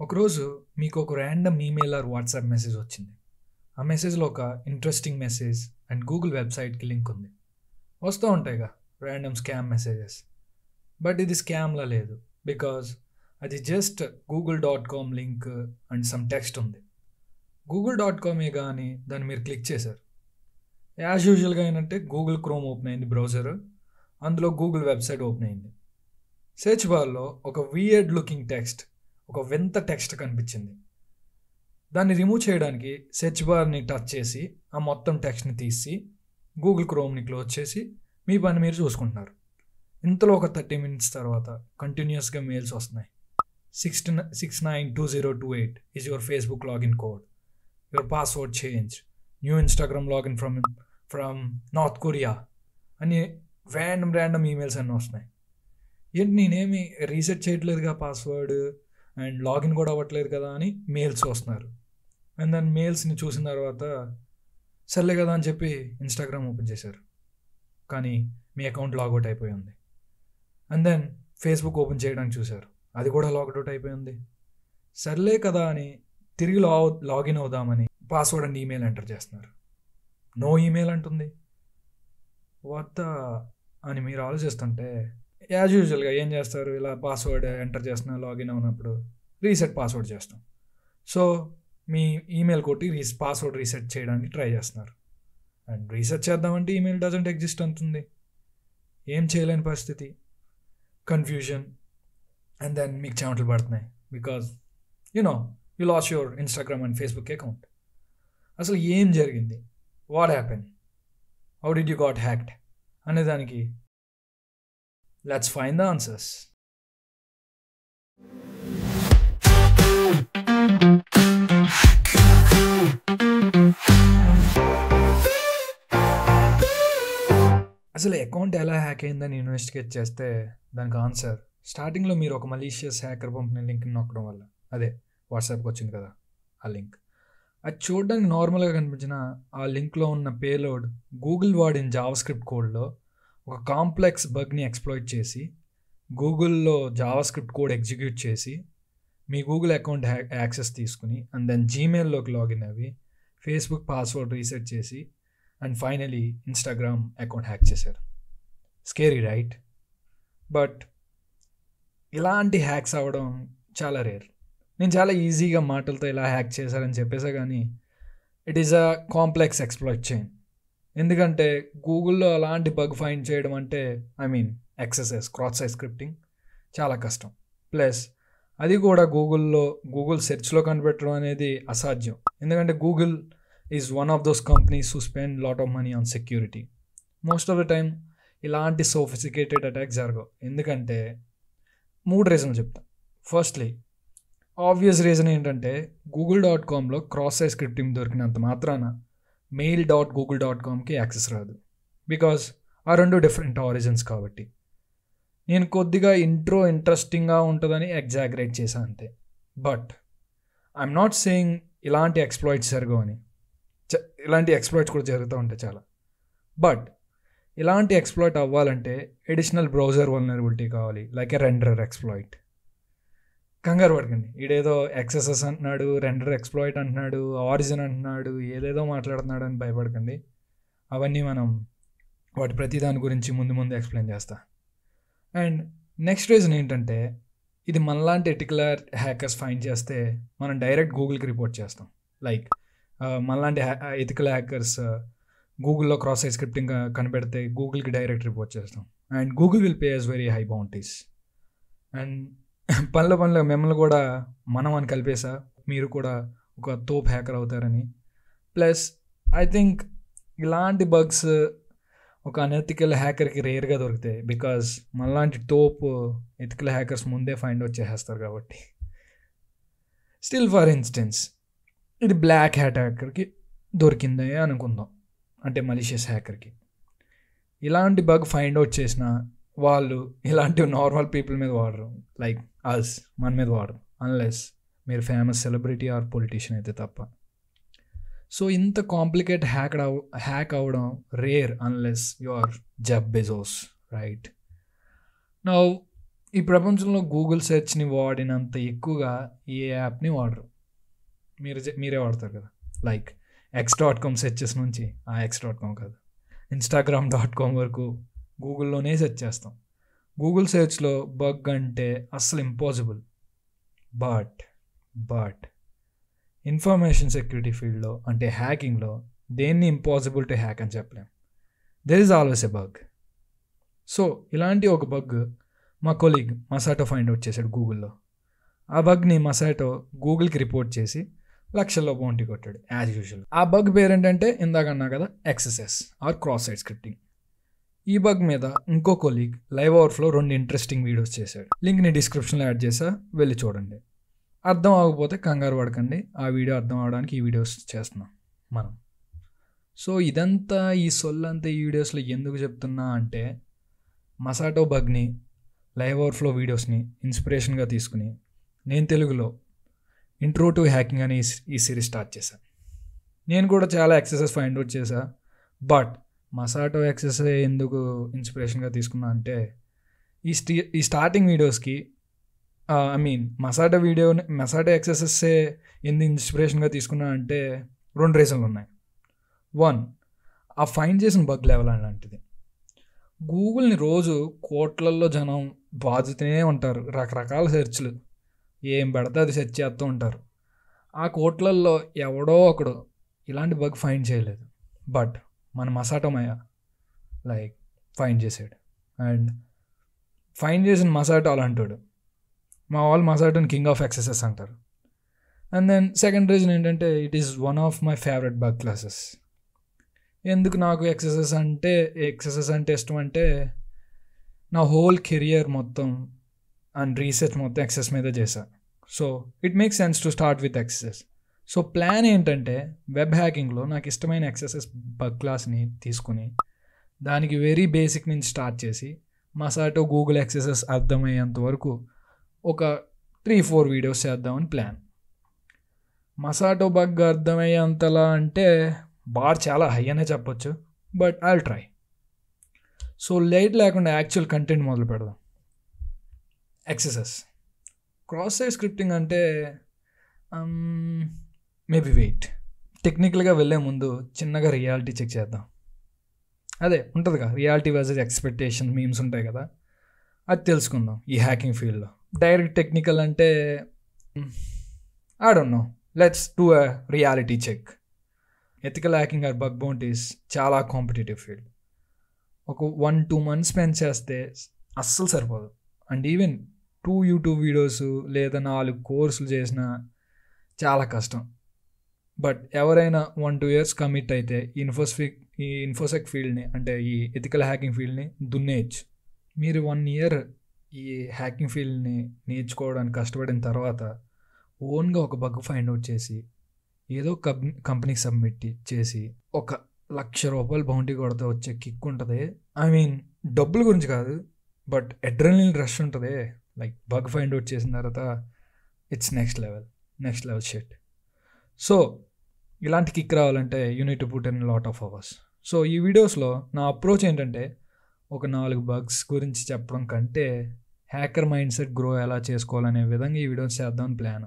ఒకరోజు మీకు ఒక random email are WhatsApp message వచ్చింది. ఆ మెసేజ్లో ఒక ఇంట్రెస్టింగ్ మెసేజ్ అండ్ గూగుల్ వెబ్సైట్కి లింక్ ఉంది. వస్తూ ఉంటాయిగా ర్యాండమ్ స్కామ్ మెసేజెస్. బట్ ఇది స్కామ్లా లేదు, బికాజ్ అది just google.com link and some text ఉంది. google.com కానీ దాన్ని మీరు క్లిక్ చేశారు. యాజ్ యూజువల్గా అయినట్టే గూగుల్ క్రోమ్ ఓపెన్ అయింది బ్రౌజర్. అందులో గూగుల్ వెబ్సైట్ ఓపెన్ అయింది. సెర్చ్ బార్లో ఒక వియర్డ్ లుకింగ్ టెక్స్ట్, ఒక వింత టెక్స్ట్ కనిపించింది. దాన్ని రిమూవ్ చేయడానికి సెర్చ్ బార్ని టచ్ చేసి ఆ మొత్తం టెక్స్ట్ని తీసి గూగుల్ క్రోమ్ని క్లోజ్ చేసి మీ పని మీరు చూసుకుంటున్నారు. ఇంతలో ఒక 30 minutes తర్వాత కంటిన్యూస్గా మెయిల్స్ వస్తున్నాయి. 692028 is your Facebook login code, your password change, new Instagram login from north Korea అని ర్యాండమ్ ఈమెయిల్స్ అన్నీ వస్తున్నాయి. ఏంటి నేనేమి రీసెట్ చేయట్లేదుగా పాస్వర్డ్ అండ్ లాగిన్ కూడా అవ్వట్లేదు కదా అని మెయిల్స్ వస్తున్నారు. అండ్ దాని మెయిల్స్ని చూసిన తర్వాత సర్లే కదా అని చెప్పి ఇన్స్టాగ్రామ్ ఓపెన్ చేశారు. కానీ మీ అకౌంట్ లాగౌట్ అయిపోయి ఉంది. అండ్ దెన్ ఫేస్బుక్ ఓపెన్ చేయడానికి చూశారు, అది కూడా లాగౌట్ అయిపోయి ఉంది. సర్లే కదా అని తిరిగి లాగిన్ అవుదామని పాస్వర్డ్ అండ్ ఈమెయిల్ ఎంటర్ చేస్తున్నారు. నో ఈమెయిల్ అంటుంది. వాట్ అని మీరు ఆలోచిస్తుంటే యాజ్ యూజువల్గా ఏం చేస్తారు, ఇలా పాస్వర్డ్ ఎంటర్ చేస్తున్నా లాగిన్ అవునప్పుడు రీసెట్ పాస్వర్డ్ చేస్తాం. సో మీ ఈమెయిల్ కొట్టి పాస్వర్డ్ రీసెట్ చేయడానికి ట్రై చేస్తున్నారు. అండ్ రీసెట్ చేద్దామంటే ఈమెయిల్ డజంట్ ఎగ్జిస్ట్ అంటుంది. ఏం చేయలేని పరిస్థితి, కన్ఫ్యూజన్. అండ్ దెన్ మీకు చెమటలు పడుతున్నాయి because you lose your Instagram and Facebook account. అసలు ఏం జరిగింది, what happen, how did you got hacked అనే దానికి let's find the answers. అసలు అకౌంట్ ఎలా హ్యాక్ అయిందని ఇన్వెస్టిగేట్ చేస్తే దానికి ఆన్సర్ స్టార్టింగ్లో మీరు ఒక మలీషియస్ హ్యాకర్ పంపిన లింక్ నొక్కడం వల్ల, అదే వాట్సాప్కి వచ్చింది కదా ఆ లింక్, అది చూడడానికి నార్మల్గా కనిపించిన ఆ లింక్లో ఉన్న పేలోడ్ గూగుల్ వాడిన జావాస్క్రిప్ట్ కోడ్లో ఒక కాంప్లెక్స్ బగ్ని ఎక్స్ప్లాయిట్ చేసి గూగుల్లో జావాస్క్రిప్ట్ కోడ్ ఎగ్జిక్యూట్ చేసి మీ గూగుల్ అకౌంట్ యాక్సెస్ తీసుకుని అండ్ దెన్ జీమెయిల్లోకి లాగిన్ అవి ఫేస్బుక్ పాస్వర్డ్ రీసెట్ చేసి and finally Instagram account hack చేశారు. Scary right? బట్ ఇలాంటి హ్యాక్స్ అవ్వడం చాలా రేర్. నేను చాలా ఈజీగా మాటలతో ఇలా హ్యాక్ చేశారని చెప్పేసా, కానీ it is a complex exploit chain. ఎందుకంటే గూగుల్లో అలాంటి బగ్ ఫైండ్ చేయడం అంటే ఎక్సెసెస్ క్రాస్ సైట్ స్క్రిప్టింగ్ చాలా కష్టం. ప్లస్ అది కూడా గూగుల్ సెర్చ్లో కనిపెట్టడం అనేది అసాధ్యం. ఎందుకంటే Google is one of those companies who spend lot of money on security. Most of the time ఇలాంటి సోఫిస్టికేటెడ్ అటాక్స్ జరగవు. ఎందుకంటే 3 రీజన్లు చెప్తా. ఫస్ట్లీ, ఆబ్వియస్ రీజన్ ఏంటంటే google.comలో క్రాస్ సైట్ స్క్రిప్టింగ్ దొరికినంత మాత్రాన mail.google.comకి యాక్సెస్ రాదు. బికాజ్ ఆ 2 డిఫరెంట్ ఆరిజిన్స్ కాబట్టి. నేను కొద్దిగా ఇంట్రెస్టింగ్గా ఉంటుందని ఎగ్జాగరేట్ చేశాను అంతే. బట్ ఐఎమ్ నాట్ సేయింగ్ ఇలాంటి ఎక్స్ప్లాయిట్స్ జరగవని. ఇలాంటి ఎక్స్ప్లాయిట్స్ కూడా జరుగుతూ ఉంటాయి చాలా. బట్ ఇలాంటి ఎక్స్ప్లాయిట్ అవ్వాలంటే ఎడిషనల్ బ్రౌజర్ వల్నరబిలిటీ కావాలి, లైక్ ఎ రెండరర్ ఎక్స్ప్లాయిట్. కంగారు పడకండి, ఈడేదో ఎక్సెసెస్ అంటున్నాడు, రెండర్ ఎక్స్ప్లాయిట్ అంటున్నాడు, ఆరిజిన్ అంటున్నాడు, ఏదేదో మాట్లాడుతున్నాడు అని భయపడకండి. అవన్నీ మనం వాటి ప్రతి దాని గురించి ముందు ఎక్స్ప్లెయిన్ చేస్తా. అండ్ నెక్స్ట్ రీజన్ ఏంటంటే, ఇది మనలాంటి ఎటికలర్ హ్యాకర్స్ ఫైండ్ చేస్తే మనం డైరెక్ట్ గూగుల్కి రిపోర్ట్ చేస్తాం. లైక్ మనలాంటి ఎథికల్ హ్యాకర్స్ గూగుల్లో క్రాస్ సైట్ స్క్రిప్టింగ్ కనిపెడితే గూగుల్కి డైరెక్ట్ రిపోర్ట్ చేస్తాం. And Google will pay us very high bounties. And పనుల మిమ్మల్ని కూడా మనం అని కలిపేసా మీరు కూడా ఒక తోప్ హ్యాకర్ అవుతారని. ప్లస్ ఐ థింక్ ఇలాంటి బగ్స్ ఒక అనెథికల్ హ్యాకర్కి రేర్గా దొరుకుతాయి. బికాజ్ మనలాంటి తోప్ ఎథికల్ హ్యాకర్స్ ముందే ఫైండ్ అవుట్ చేసేస్తారు కాబట్టి. స్టిల్ ఫర్ ఇన్స్టెన్స్ ఇది బ్లాక్ హ్యాట్ హ్యాకర్కి దొరికిందే అనుకుందాం, అంటే మలీషియస్ హ్యాకర్కి. ఇలాంటి బగ్ ఫైండ్ అవుట్ చేసిన వాళ్ళు ఇలాంటివి నార్మల్ పీపుల్ మీద వాడరు, లైక్ అస్ మన మీద వాడరు, అన్లెస్ మీరు ఫేమస్ సెలబ్రిటీ ఆర్ పొలిటీషియన్ అయితే తప్ప. సో ఇంత కాంప్లికేట్ హ్యాక్ అవ్వడం rare unless you are Jeff Bezos, right? Now ఈ ప్రపంచంలో గూగుల్ సెర్చ్ని వాడినంత ఎక్కువగా ఏ యాప్ని వాడరు. మీరే వాడతారు కదా. లైక్ x.com సెర్చెస్ నుంచి x.com కాదు, instagram.com వరకు గూగుల్లోనే సెర్చ్ చేస్తాం. గూగుల్ సెర్చ్లో బగ్ అంటే అస్సలు ఇంపాసిబుల్. బట్ ఇన్ఫర్మేషన్ సెక్యూరిటీ ఫీల్డ్లో అంటే హ్యాకింగ్లో దేన్ని ఇంపాసిబుల్ టు హ్యాక్ అని చెప్పలేం. There is always a bug. So ఇలాంటి ఒక బగ్ మా కొలీగ్ మసాటో ఫైండ్ అవుట్ చేశాడు గూగుల్లో. ఆ బగ్ని మసాటో గూగుల్కి రిపోర్ట్ చేసి లక్షల్లో బౌంటీ కొట్టాడు యాజ్ యూజువల్. ఆ బగ్ పేరేంటంటే ఇందాక అన్నా కదా, XSS or cross site scripting. ఈ బగ్ మీద ఇంకో colleague live overflow 2 interesting videos చేశాడు. లింక్ని డిస్క్రిప్షన్లో యాడ్ చేసా, వెళ్ళి చూడండి. అర్థం అవ్వకపోతే కంగారు పడకండి, ఆ వీడియో అర్థం అవడానికి ఈ వీడియోస్ చేస్తున్నాం మనం. సో ఇదంతా ఈ సొల్లంతా ఈ వీడియోస్లో ఎందుకు చెప్తున్నా అంటే, మసాటో బగ్ని లైవ్ ఓవర్ఫ్లో వీడియోస్ని ఇన్స్పిరేషన్గా తీసుకుని నేను తెలుగులో ఇంట్రో టు హ్యాకింగ్ అని ఈ సిరీస్ స్టార్ట్ చేశాను. నేను కూడా చాలా XSS ఫైండ్ అవుట్ చేశా. బట్ మసాటో XSS ఎందుకు ఇన్స్పిరేషన్గా తీసుకున్నా అంటే, ఈ స్టార్టింగ్ వీడియోస్కి మసాటో XSS ఎందుకు ఇన్స్పిరేషన్గా తీసుకున్నా అంటే 2 రీజన్లు ఉన్నాయి. 1, ఆ ఫైండ్ చేసిన బగ్ లెవెల్ అలాంటిది. గూగుల్ని రోజు కోట్లల్లో జనం బాదుతూనే ఉంటారు, రకరకాల సెర్చ్లు ఏం పడితే అది సెర్చ్ చేస్తూ ఉంటారు. ఆ కోట్లల్లో ఎవడో ఒకడు ఇలాంటి బగ్ ఫైండ్ చేయలేదు. బట్ మన మసాటో ఫైండ్ చేసాడు. అండ్ ఫైండ్ చేసిన మసాటో అలాంటాడు. మా వాళ్ళు మసాటోని కింగ్ ఆఫ్ XSS అంటారు. అండ్ దెన్ సెకండ్ రీజన్ ఏంటంటే, it is one of my favourite bug classes. ఎందుకు నాకు XSS అంటే ఇష్టం అంటే, నా హోల్ కెరియర్ మొత్తం అండ్ రీసెర్చ్ మొత్తం XSS మీద చేశా. So it makes sense to start with XSS. So plan ఏంటంటే, వెబ్ హ్యాకింగ్లో నాకు ఇష్టమైన XSS బగ్ క్లాస్ని తీసుకుని దానికి వెరీ బేసిక్ నుంచి స్టార్ట్ చేసి మసాటో గూగుల్ XSS అర్థమయ్యేంత వరకు ఒక 3-4 వీడియోస్ చేద్దామని ప్లాన్. మసాటో బగ్ అర్థమయ్యేంతలా అంటే బార్ చాలా హై అనే చెప్పొచ్చు, but I'll try. So late లేకుండా యాక్చువల్ కంటెంట్ మొదలు పెడదాం. XSS క్రాస్ సైట్ స్క్రిప్టింగ్ అంటే మేబీ వెయిట్, టెక్నికల్గా వెళ్ళే ముందు చిన్నగా రియాలిటీ చెక్ చేద్దాం. అదే ఉంటుందిగా, రియాలిటీ వర్సెస్ ఎక్స్పెక్టేషన్ మీమ్స్ ఉంటాయి కదా, అది తెలుసుకుందాం ఈ హ్యాకింగ్ ఫీల్డ్లో. డైరెక్ట్ టెక్నికల్ అంటే I don't know, let's do a reality check. Ethical hacking or bug bounties చాలా కాంపిటేటివ్ ఫీల్డ్. ఒక 1-2 months స్పెండ్ చేస్తే అస్సలు సరిపోదు. అండ్ ఈవెన్ 2 YouTube వీడియోస్ లేదా 4 కోర్సులు చేసినా చాలా కష్టం. బట్ ఎవరైనా 1-2 years కమిట్ అయితే ఈ ఇన్ఫోసెక్ ఫీల్డ్ని అంటే ఈ ఎథికల్ హ్యాకింగ్ ఫీల్డ్ని దున్నేయచ్చు. మీరు 1 year ఈ హ్యాకింగ్ ఫీల్డ్ని నేర్చుకోవడానికి కష్టపడిన తర్వాత ఓన్గా ఒక బగ్ ఫైండ్ అవుట్ చేసి ఏదో కంపెనీకి సబ్మిట్ చేసి ₹1,00,000 బౌంటీ కొడితే వచ్చే కిక్ ఉంటుంది. డబ్బుల గురించి కాదు, బట్ అడ్రినలిన్ రష్ ఉంటుంది. బగ్ ఫైండ్ అవుట్ చేసిన తర్వాత it's next level shit. So ఇలాంటి కిక్ రావాలంటే you need to put in lot of hours. So ఈ వీడియోస్లో నా అప్రోచ్ ఏంటంటే, ఒక 4 బగ్స్ గురించి చెప్పడం కంటే హ్యాకర్ మైండ్ సెట్ గ్రో ఎలా చేసుకోవాలనే విధంగా ఈ వీడియోస్ చేద్దామని ప్లాన్.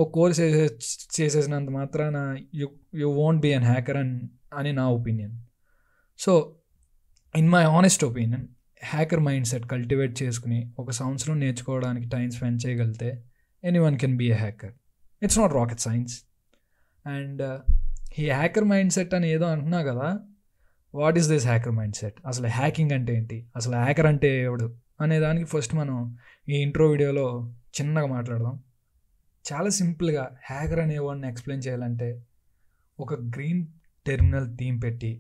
ఒక కోర్స్ చేసేసినంత మాత్రాన you won't be an hacker అని నా opinion. So in my honest opinion, hacker mind set cultivate చేసుకుని 1 సంవత్సరం నేర్చుకోవడానికి టైం స్పెండ్ చేయగలిగితే anyone can be a hacker. It's not rocket science. And ఈ హ్యాకర్ మైండ్ సెట్ అని ఏదో అంటున్నా కదా, what is this hacker mind set? అసలు హ్యాకింగ్ అంటే ఏంటి, అసలు హ్యాకర్ అంటే ఎవడు అనే దానికి ఫస్ట్ మనం ఈ ఇంట్రో వీడియోలో చిన్నగా మాట్లాడదాం. చాలా సింపుల్గా హ్యాకర్ అనే వర్డ్ని ఎక్స్ప్లెయిన్ చేయాలంటే, ఒక గ్రీన్ టెర్మినల్ థీమ్ పెట్టి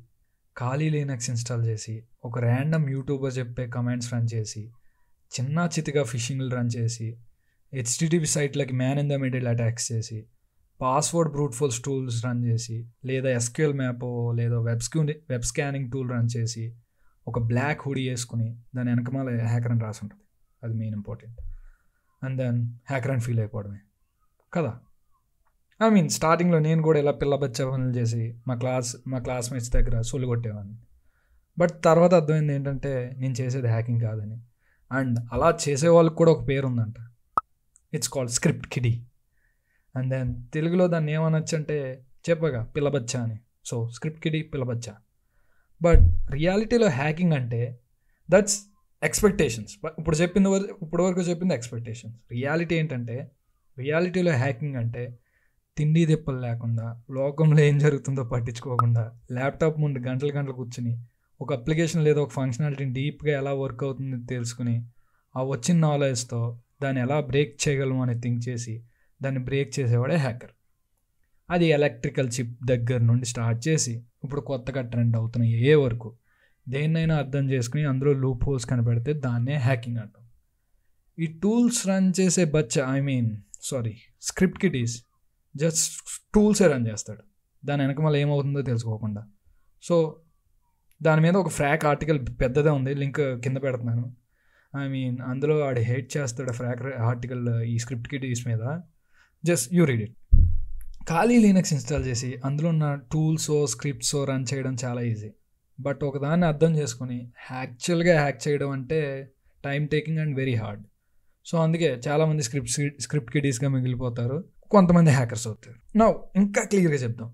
ఖాళీ లినక్స్ ఇన్స్టాల్ చేసి ఒక ర్యాండమ్ యూట్యూబర్ చెప్పే కమాండ్స్ రన్ చేసి చిన్న చితిగా ఫిషింగ్లు రన్ చేసి HTTP సైట్లకి man in the middle attacks చేసి password brute force tools run చేసి లేదా SQL మ్యాప్ లేదా వెబ్ స్కానింగ్ టూల్ రన్ చేసి ఒక బ్లాక్ హుడీ వేసుకుని దాని వెనకమాల హ్యాకర్ అని రాసి ఉంటుంది. అది main important. And then hacker అని ఫీల్ అయిపోవడమే కదా. స్టార్టింగ్లో నేను కూడా ఇలా పిల్లబచ్చ పనులు చేసి మా క్లాస్మేట్స్ దగ్గర సొల్లు కొట్టేవాడిని. బట్ తర్వాత అర్థమైంది ఏంటంటే, నేను చేసేది హ్యాకింగ్ కాదని. అండ్ అలా చేసే వాళ్ళకి కూడా ఒక పేరు ఉందంట. It's called script kiddie. And then తెలుగులో దాన్ని ఏమనొచ్చు అంటే చెప్పగా పిల్లబచ్చా అని. సో స్క్రిప్ట్ కిడీ, పిల్లబచ్చా. బట్ రియాలిటీలో హ్యాకింగ్ అంటే దట్స్ ఎక్స్పెక్టేషన్స్. ఇప్పుడు వరకు చెప్పింది ఎక్స్పెక్టేషన్స్. రియాలిటీ ఏంటంటే, రియాలిటీలో హ్యాకింగ్ అంటే తిండి తిప్పలు లేకుండా, లోకంలో ఏం జరుగుతుందో పట్టించుకోకుండా, ల్యాప్టాప్ ముందు గంటలు గంటలు కూర్చుని ఒక అప్లికేషన్ లేదా ఒక ఫంక్షనాలిటీని డీప్గా ఎలా వర్క్ అవుతుందో తెలుసుకుని, ఆ వచ్చిన నాలెడ్జ్తో దాన్ని ఎలా బ్రేక్ చేయగలము అని థింక్ చేసి దాన్ని బ్రేక్ చేసేవాడే హ్యాకర్. అది ఎలక్ట్రికల్ చిప్ దగ్గర నుండి స్టార్ట్ చేసి ఇప్పుడు కొత్తగా ట్రెండ్ అవుతున్న ఏ వరకు దేన్నైనా అర్థం చేసుకుని అందులో లూప్ హోల్స్ కనిపెడితే దాన్నే హ్యాకింగ్ అంటాం. ఈ టూల్స్ రన్ చేసే స్క్రిప్ట్ కిడీస్ జస్ట్ టూల్సే రన్ చేస్తాడు, దాని వెనక మళ్ళీ ఏమవుతుందో తెలుసుకోకుండా. సో దాని మీద ఒక ఫ్రాక్ ఆర్టికల్ పెద్దదే ఉంది, లింక్ కింద పెడుతున్నాను. అందులో ఆడు హేట్ చేస్తాడు ఫ్రాక్ ఆర్టికల్ ఈ స్క్రిప్ట్ కిడీస్ మీద. Just you read it. ఖాళీ లినక్స్ ఇన్స్టాల్ చేసి అందులో ఉన్న టూల్సో స్క్రిప్ట్సో రన్ చేయడం చాలా ఈజీ. బట్ ఒకదాన్ని అర్థం చేసుకుని యాక్చువల్గా హ్యాక్ చేయడం అంటే time taking and very hard. So అందుకే చాలామంది స్క్రిప్ట్ కిడీస్గా మిగిలిపోతారు, కొంతమంది హ్యాకర్స్ అవుతారు. నా ఇంకా క్లియర్గా చెప్దాం.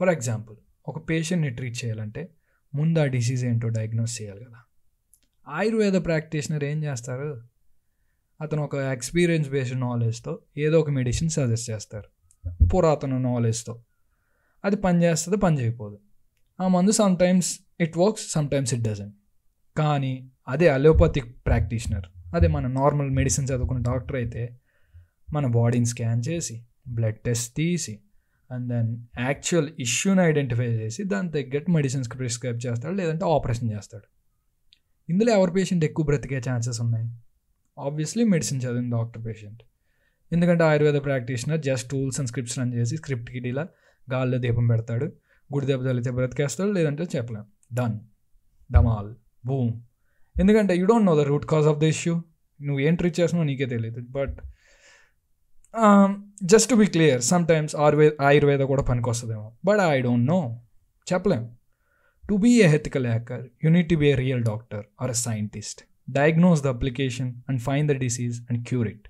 ఫర్ ఎగ్జాంపుల్, ఒక పేషెంట్ని ట్రీట్ చేయాలంటే ముందు ఆ డిసీజ్ ఏంటో డయాగ్నోస్ చేయాలి కదా. ఆయుర్వేద ప్రాక్టీషనర్ ఏం చేస్తారు, అతను ఒక ఎక్స్పీరియన్స్ బేస్డ్ నాలెడ్జ్తో ఏదో ఒక మెడిసిన్ సజెస్ట్ చేస్తారు, పురాతన నాలెడ్జ్తో. అది పని చేస్తుంది, పని చేయకపోదు. ఆ మందు sometimes it works, sometimes it doesn't. కానీ అదే అలోపతిక్ ప్రాక్టీషనర్, అదే మన నార్మల్ మెడిసిన్ చదువుకున్న డాక్టర్ అయితే మన బాడీని స్కాన్ చేసి బ్లడ్ టెస్ట్ తీసి అండ్ దెన్ యాక్చువల్ ఇష్యూని ఐడెంటిఫై చేసి దాని తగ్గట్టు మెడిసిన్స్ ప్రిస్క్రైబ్ చేస్తాడు, లేదంటే ఆపరేషన్ చేస్తాడు. ఇందులో ఎవరి పేషెంట్ ఎక్కువ బ్రతికే ఛాన్సెస్ ఉన్నాయి? ఆబ్వియస్లీ మెడిసిన్ చదివిన డాక్టర్ పేషెంట్. ఎందుకంటే ayurveda practitioner just tools and scripts run చేసి స్క్రిప్ట్ కిడీలా గాల్లో దీపం పెడతాడు, గుడి దెబ్బ తగిలితే బ్రతికేస్తాడు, లేదంటే చెప్పలేం, డన్, డమాల్, బూమ్. ఎందుకంటే you don't know the root cause of the issue. నువ్వు ఏం ట్రీట్ చేస్తున్నావు నీకే తెలియదు. But just to be clear, sometimes ayurveda కూడా పనికి వస్తుందేమో, బట్ ఐ డోంట్ నో, చెప్పలేం. To be a ethical hacker you need to be a real doctor or a scientist. Diagnose the application and find the disease and cure it.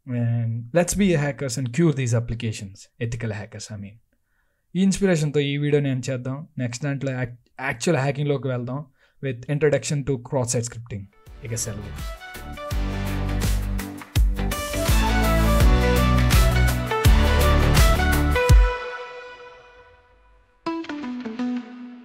And let's be hackers and cure these applications. Ethical hackers, ఈ ఇన్స్పిరేషన్తో ఈ video నేను చేద్దాం. Next దాంట్లో actual హ్యాకింగ్లోకి వెళ్దాం with introduction to cross site scripting. ఇక సెలవు.